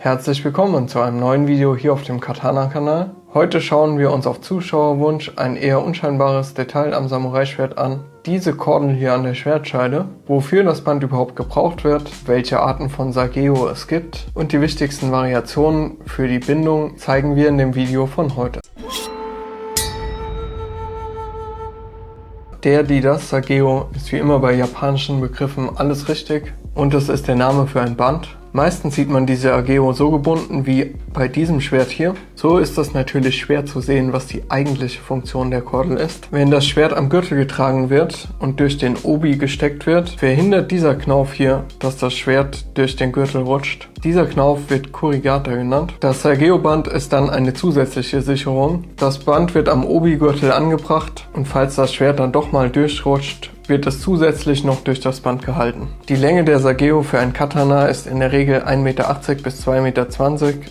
Herzlich willkommen zu einem neuen Video hier auf dem Katana-Kanal. Heute schauen wir uns auf Zuschauerwunsch ein eher unscheinbares Detail am Samurai-Schwert an. Diese Kordel hier an der Schwertscheide, wofür das Band überhaupt gebraucht wird, welche Arten von Sageo es gibt und die wichtigsten Variationen für die Bindung zeigen wir in dem Video von heute. Das Sageo ist wie immer bei japanischen Begriffen alles richtig und es ist der Name für ein Band. Meistens sieht man diese Sageo so gebunden wie bei diesem Schwert hier. So ist es natürlich schwer zu sehen, was die eigentliche Funktion der Kordel ist. Wenn das Schwert am Gürtel getragen wird und durch den Obi gesteckt wird, verhindert dieser Knauf hier, dass das Schwert durch den Gürtel rutscht. Dieser Knauf wird Kurigata genannt. Das Sageo-Band ist dann eine zusätzliche Sicherung. Das Band wird am Obi-Gürtel angebracht und falls das Schwert dann doch mal durchrutscht, wird es zusätzlich noch durch das Band gehalten. Die Länge der Sageo für ein Katana ist in der Regel 1,80 Meter bis 2,20 Meter.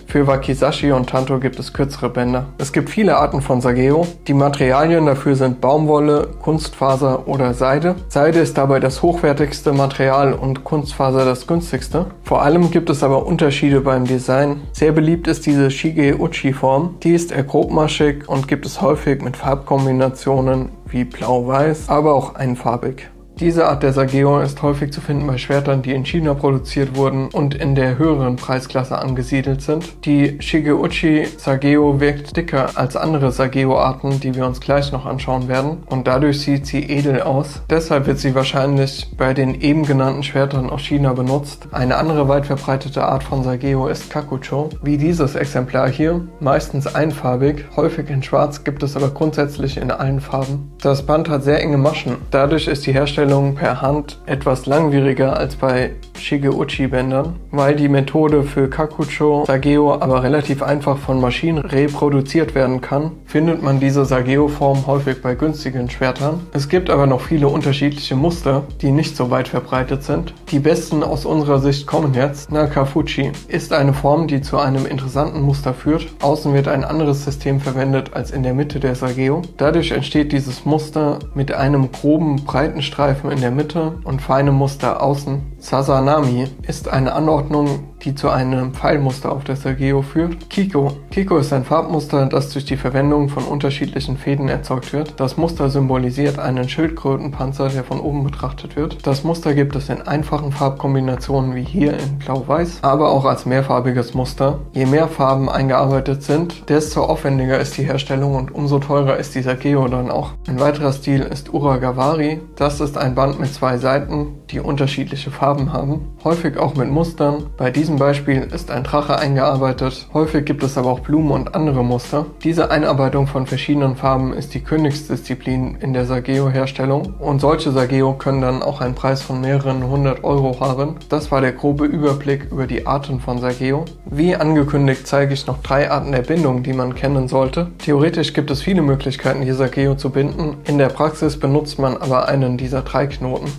Für Wakizashi und Tanto gibt es kürzere Bänder. Es gibt viele Arten von Sageo. Die Materialien dafür sind Baumwolle, Kunstfaser oder Seide. Seide ist dabei das hochwertigste Material und Kunstfaser das günstigste. Vor allem gibt es aber Unterschiede beim Design. Sehr beliebt ist diese Shige-Uchi-Form. Die ist eher grobmaschig und gibt es häufig mit Farbkombinationen wie blau-weiß, aber auch einfarbig. Diese Art der Sageo ist häufig zu finden bei Schwertern, die in China produziert wurden und in der höheren Preisklasse angesiedelt sind. Die Shige-Uchi Sageo wirkt dicker als andere Sageo-Arten, die wir uns gleich noch anschauen werden, und dadurch sieht sie edel aus. Deshalb wird sie wahrscheinlich bei den eben genannten Schwertern aus China benutzt. Eine andere weit verbreitete Art von Sageo ist Kakucho, wie dieses Exemplar hier, meistens einfarbig, häufig in schwarz, gibt es aber grundsätzlich in allen Farben. Das Band hat sehr enge Maschen, dadurch ist die Herstellung per Hand etwas langwieriger als bei Shige-Uchi-Bändern. Weil die Methode für Kakucho Sageo aber relativ einfach von Maschinen reproduziert werden kann, findet man diese Sageo-Form häufig bei günstigen Schwertern. Es gibt aber noch viele unterschiedliche Muster, die nicht so weit verbreitet sind. Die besten aus unserer Sicht kommen jetzt. Nakafuchi ist eine Form, die zu einem interessanten Muster führt. Außen wird ein anderes System verwendet als in der Mitte der Sageo. Dadurch entsteht dieses Muster mit einem groben, breiten Streifen in der Mitte und feinem Muster außen. Sazanami ist eine Anordnung, die zu einem Pfeilmuster auf der Sageo führt. Kiko ist ein Farbmuster, das durch die Verwendung von unterschiedlichen Fäden erzeugt wird. Das Muster symbolisiert einen Schildkrötenpanzer, der von oben betrachtet wird. Das Muster gibt es in einfachen Farbkombinationen wie hier in Blau-Weiß, aber auch als mehrfarbiges Muster. Je mehr Farben eingearbeitet sind, desto aufwendiger ist die Herstellung und umso teurer ist die Sageo dann auch. Ein weiterer Stil ist Uragawari. Das ist ein Band mit zwei Seiten, die unterschiedliche Farben haben, häufig auch mit Mustern. Bei diesem Beispiel ist ein Drache eingearbeitet, häufig gibt es aber auch Blumen und andere Muster. Diese Einarbeitung von verschiedenen Farben ist die Königsdisziplin in der Sageo-Herstellung und solche Sageo können dann auch einen Preis von mehreren 100 Euro haben. Das war der grobe Überblick über die Arten von Sageo. Wie angekündigt zeige ich noch 3 Arten der Bindung, die man kennen sollte. Theoretisch gibt es viele Möglichkeiten, die Sageo zu binden, in der Praxis benutzt man aber einen dieser 3 Knoten.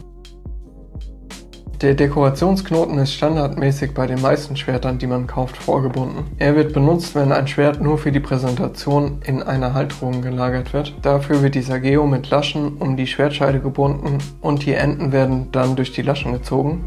Der Dekorationsknoten ist standardmäßig bei den meisten Schwertern, die man kauft, vorgebunden. Er wird benutzt, wenn ein Schwert nur für die Präsentation in einer Halterung gelagert wird. Dafür wird die Sageo mit Laschen um die Schwertscheide gebunden und die Enden werden dann durch die Laschen gezogen.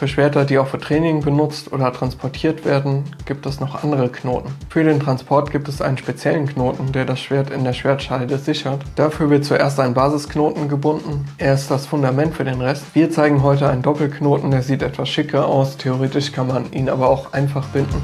Für Schwerter, die auch für Training benutzt oder transportiert werden, gibt es noch andere Knoten. Für den Transport gibt es einen speziellen Knoten, der das Schwert in der Schwertscheide sichert. Dafür wird zuerst ein Basisknoten gebunden. Er ist das Fundament für den Rest. Wir zeigen heute einen Doppelknoten, der sieht etwas schicker aus. Theoretisch kann man ihn aber auch einfach binden.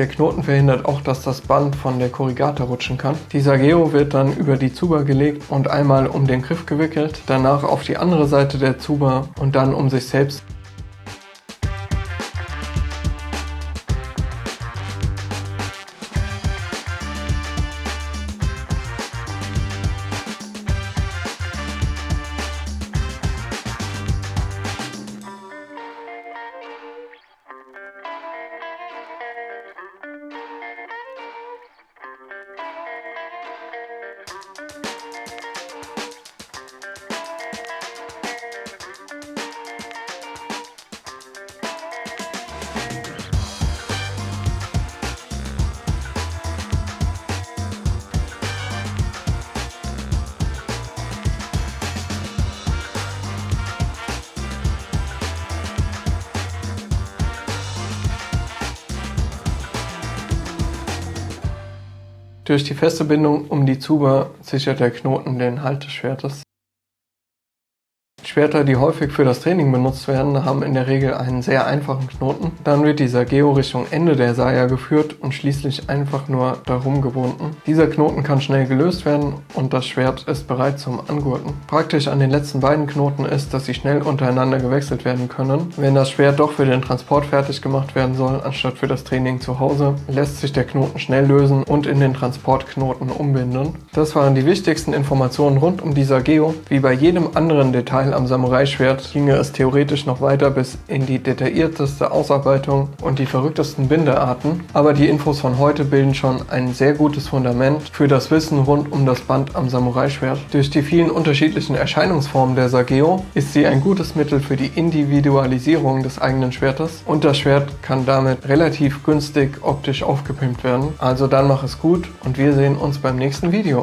Der Knoten verhindert auch, dass das Band von der Corrugata rutschen kann. Die Sageo wird dann über die Zuba gelegt und einmal um den Griff gewickelt, danach auf die andere Seite der Zuba und dann um sich selbst. Durch die feste Bindung um die Zuba sichert der Knoten den Halt des Schwertes. Schwerter, die häufig für das Training benutzt werden, haben in der Regel einen sehr einfachen Knoten. Dann wird die Sageo Richtung Ende der Saya geführt und schließlich einfach nur darum gebunden. Dieser Knoten kann schnell gelöst werden und das Schwert ist bereit zum Angurten. Praktisch an den letzten beiden Knoten ist, dass sie schnell untereinander gewechselt werden können. Wenn das Schwert doch für den Transport fertig gemacht werden soll, anstatt für das Training zu Hause, lässt sich der Knoten schnell lösen und in den Transportknoten umbinden. Das waren die wichtigsten Informationen rund um die Sageo. Wie bei jedem anderen Detail am Samurai-Schwert ginge es theoretisch noch weiter bis in die detaillierteste Ausarbeitung und die verrücktesten Bindearten, aber die Infos von heute bilden schon ein sehr gutes Fundament für das Wissen rund um das Band am Samurai-Schwert. Durch die vielen unterschiedlichen Erscheinungsformen der Sageo ist sie ein gutes Mittel für die Individualisierung des eigenen Schwertes und das Schwert kann damit relativ günstig optisch aufgepimpt werden. Also dann mach es gut und wir sehen uns beim nächsten Video.